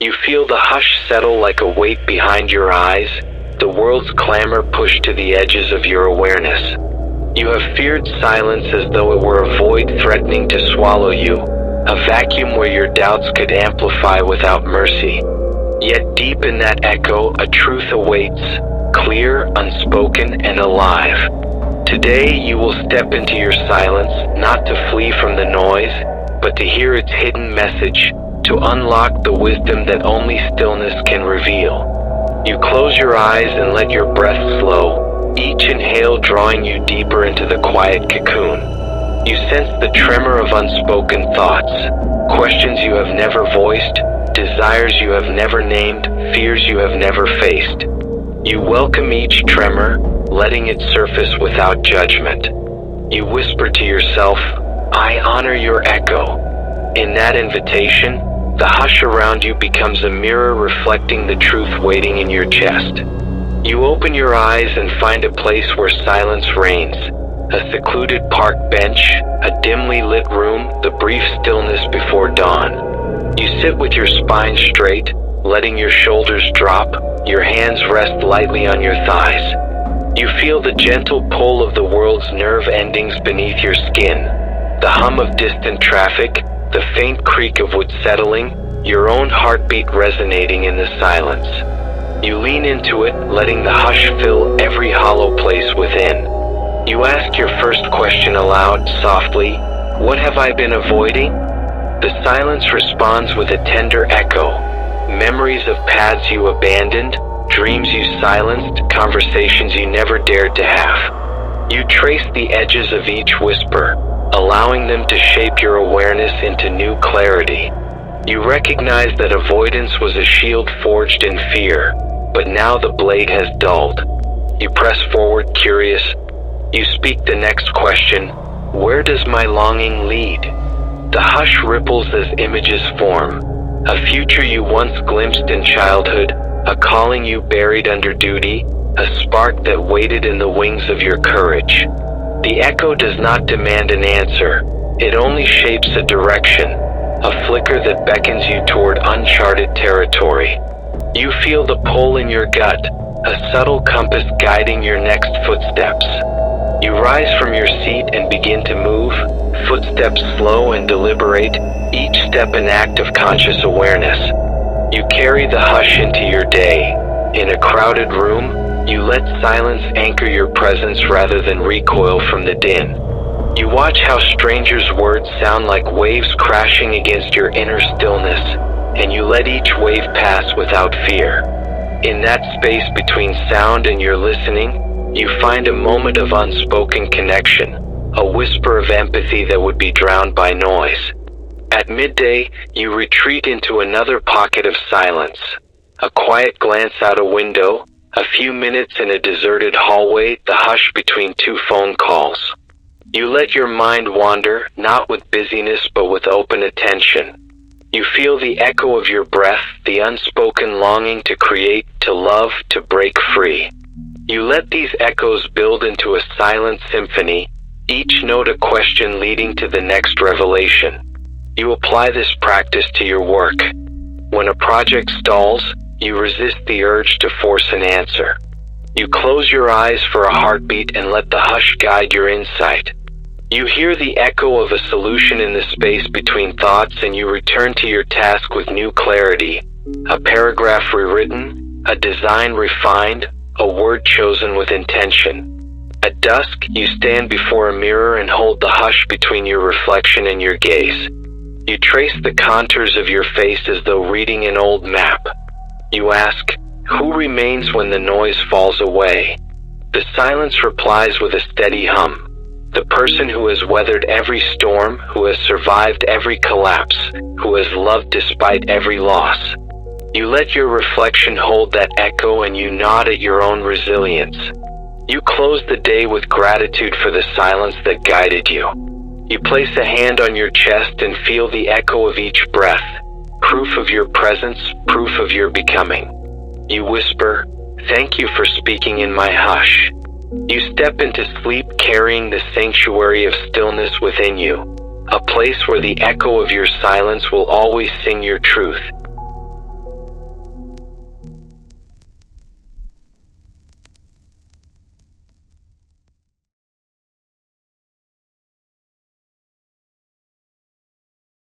You feel the hush settle like a weight behind your eyes, the world's clamor pushed to the edges of your awareness. You have feared silence as though it were a void threatening to swallow you, a vacuum where your doubts could amplify without mercy. Yet deep in that echo, a truth awaits, clear, unspoken, and alive. Today, you will step into your silence, not to flee from the noise, but to hear its hidden message, to unlock the wisdom that only stillness can reveal. You close your eyes and let your breath slow, each inhale drawing you deeper into the quiet cocoon. You sense the tremor of unspoken thoughts, questions you have never voiced, desires you have never named, fears you have never faced. You welcome each tremor, letting it surface without judgment. You whisper to yourself, "I honor your echo." In that invitation, the hush around you becomes a mirror reflecting the truth waiting in your chest. You open your eyes and find a place where silence reigns. A secluded park bench, a dimly lit room, the brief stillness before dawn. You sit with your spine straight, letting your shoulders drop, your hands rest lightly on your thighs. You feel the gentle pull of the world's nerve endings beneath your skin, the hum of distant traffic, the faint creak of wood settling, your own heartbeat resonating in the silence. You lean into it, letting the hush fill every hollow place within. You ask your first question aloud, softly, "What have I been avoiding?" The silence responds with a tender echo. Memories of paths you abandoned, dreams you silenced, conversations you never dared to have. You trace the edges of each whisper, allowing them to shape your awareness into new clarity. You recognize that avoidance was a shield forged in fear, but now the blade has dulled. You press forward, curious. You speak the next question, "Where does my longing lead?" The hush ripples as images form. A future you once glimpsed in childhood, a calling you buried under duty, a spark that waited in the wings of your courage. The echo does not demand an answer, it only shapes a direction, a flicker that beckons you toward uncharted territory. You feel the pull in your gut, a subtle compass guiding your next footsteps. You rise from your seat and begin to move, footsteps slow and deliberate, each step an act of conscious awareness. You carry the hush into your day. In a crowded room, you let silence anchor your presence rather than recoil from the din. You watch how strangers' words sound like waves crashing against your inner stillness, and you let each wave pass without fear. In that space between sound and your listening, you find a moment of unspoken connection, a whisper of empathy that would be drowned by noise. At midday, you retreat into another pocket of silence. A quiet glance out a window, a few minutes in a deserted hallway, the hush between two phone calls. You let your mind wander, not with busyness but with open attention. You feel the echo of your breath, the unspoken longing to create, to love, to break free. You let these echoes build into a silent symphony, each note a question leading to the next revelation. You apply this practice to your work. When a project stalls, you resist the urge to force an answer. You close your eyes for a heartbeat and let the hush guide your insight. You hear the echo of a solution in the space between thoughts and you return to your task with new clarity. A paragraph rewritten, a design refined, a word chosen with intention. At dusk, you stand before a mirror and hold the hush between your reflection and your gaze. You trace the contours of your face as though reading an old map. You ask, "Who remains when the noise falls away?" The silence replies with a steady hum. The person who has weathered every storm, who has survived every collapse, who has loved despite every loss. You let your reflection hold that echo and you nod at your own resilience. You close the day with gratitude for the silence that guided you. You place a hand on your chest and feel the echo of each breath, proof of your presence, proof of your becoming. You whisper, "Thank you for speaking in my hush." You step into sleep carrying the sanctuary of stillness within you, a place where the echo of your silence will always sing your truth,